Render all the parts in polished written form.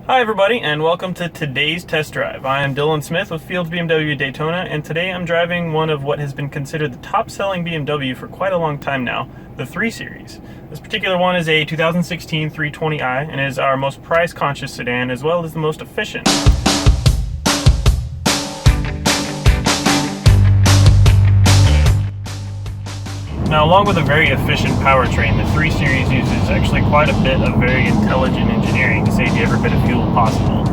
Hi everybody, and welcome to today's test drive. I am Dylan Smith with Fields BMW Daytona, and today I'm driving one of what has been considered the top-selling BMW for quite a long time now, the 3 Series. This particular one is a 2016 320i and is our most price-conscious sedan as well as the most efficient. Now, along with a very efficient powertrain, the 3 Series uses actually quite a bit of very intelligent engineering to save you every bit of fuel possible.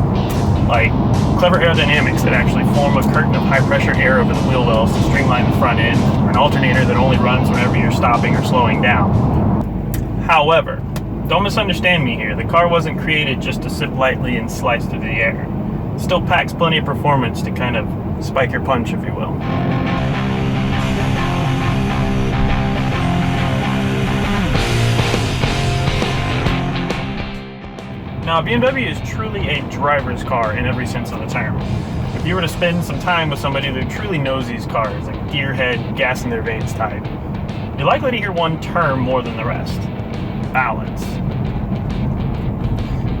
Like clever aerodynamics that actually form a curtain of high-pressure air over the wheel wells to streamline the front end, or an alternator that only runs whenever you're stopping or slowing down. However, don't misunderstand me here, the car wasn't created just to sit lightly and slice through the air. It still packs plenty of performance to kind of spike your punch, if you will. Now, BMW is truly a driver's car in every sense of the term. If you were to spend some time with somebody that truly knows these cars, like gearhead, gas in their veins type, you're likely to hear one term more than the rest: balance.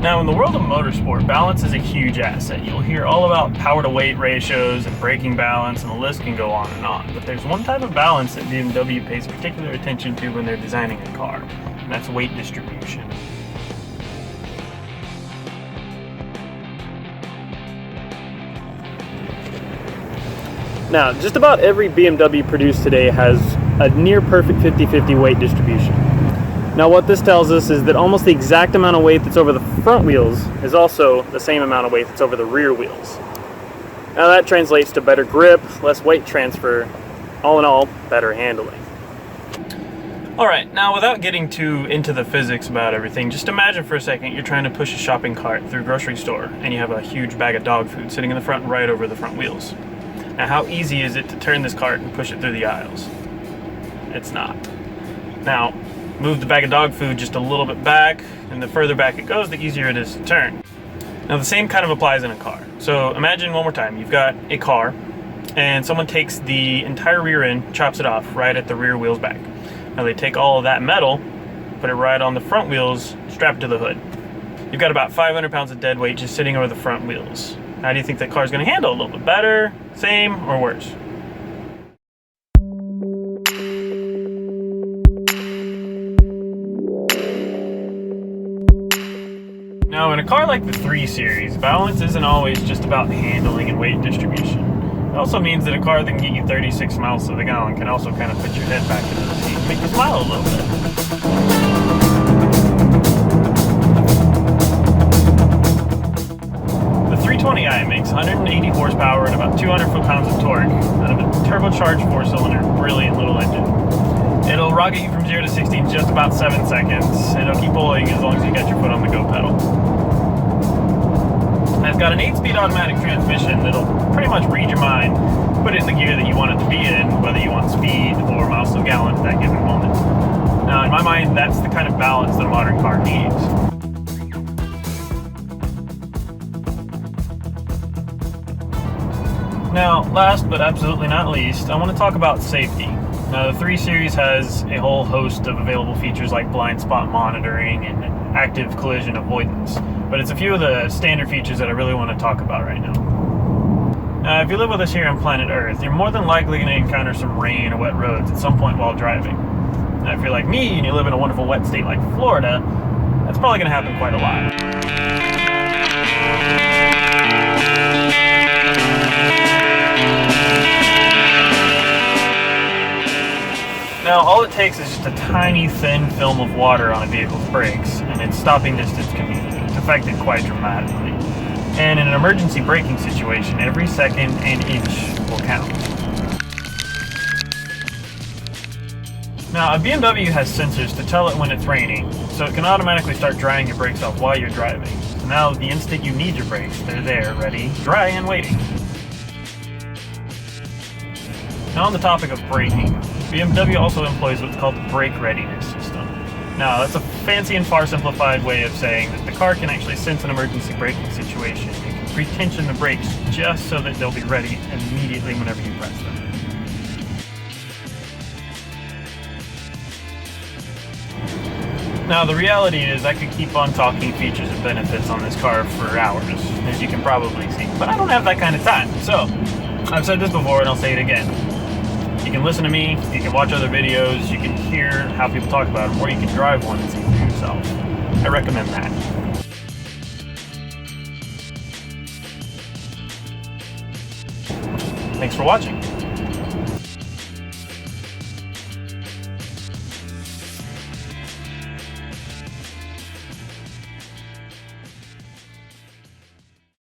Now, in the world of motorsport, balance is a huge asset. You'll hear all about power-to-weight ratios and braking balance, and the list can go on and on. But there's one type of balance that BMW pays particular attention to when they're designing a car, and that's weight distribution. Now, just about every BMW produced today has a near perfect 50-50 weight distribution. Now, what this tells us is that almost the exact amount of weight that's over the front wheels is also the same amount of weight that's over the rear wheels. Now, that translates to better grip, less weight transfer, all in all, better handling. Alright, now without getting too into the physics about everything, just imagine for a second you're trying to push a shopping cart through a grocery store and you have a huge bag of dog food sitting in the front right over the front wheels. Now, how easy is it to turn this cart and push it through the aisles? It's not. Now, move the bag of dog food just a little bit back, and the further back it goes, the easier it is to turn. Now, the same kind of applies in a car. So imagine one more time, you've got a car, and someone takes the entire rear end, chops it off right at the rear wheels back. Now, they take all of that metal, put it right on the front wheels, strap it to the hood. You've got about 500 pounds of dead weight just sitting over the front wheels. How do you think that car's going to handle? A little bit better, same, or worse? Now, in a car like the 3 Series, balance isn't always just about handling and weight distribution. It also means that a car that can get you 36 miles to the gallon can also kind of put your head back into the seat and make you smile a little bit. The 320i makes 180 horsepower and about 200 foot-pounds of torque out of a turbocharged 4-cylinder, brilliant little engine. It'll rocket you from 0 to 60 in just about 7 seconds, and it'll keep pulling as long as you got your foot on the go pedal. And it's got an 8-speed automatic transmission that'll pretty much read your mind, put it in the gear that you want it to be in, whether you want speed or miles to the gallon at that given moment. Now, in my mind, that's the kind of balance that a modern car needs. Now, last but absolutely not least, I want to talk about safety. Now, the 3 Series has a whole host of available features like blind spot monitoring and active collision avoidance, but it's a few of the standard features that I really want to talk about right now. Now, if you live with us here on planet Earth, you're more than likely going to encounter some rain or wet roads at some point while driving. Now, if you're like me and you live in a wonderful wet state like Florida, that's probably going to happen quite a lot. Now, all it takes is just a tiny, thin film of water on a vehicle's brakes, and its stopping distance can be affected quite dramatically. And in an emergency braking situation, every second and inch will count. Now, a BMW has sensors to tell it when it's raining, so it can automatically start drying your brakes off while you're driving. So now, the instant you need your brakes, they're there, ready, dry, and waiting. Now, on the topic of braking, BMW also employs what's called the brake readiness system. Now, that's a fancy and far simplified way of saying that the car can actually sense an emergency braking situation. It can pre-tension the brakes just so that they'll be ready immediately whenever you press them. Now the reality is I could keep on talking features and benefits on this car for hours, as you can probably see, but I don't have that kind of time. So I've said this before and I'll say it again. You can listen to me, you can watch other videos, you can hear how people talk about them, or you can drive one and see for yourself. I recommend that. Thanks for watching.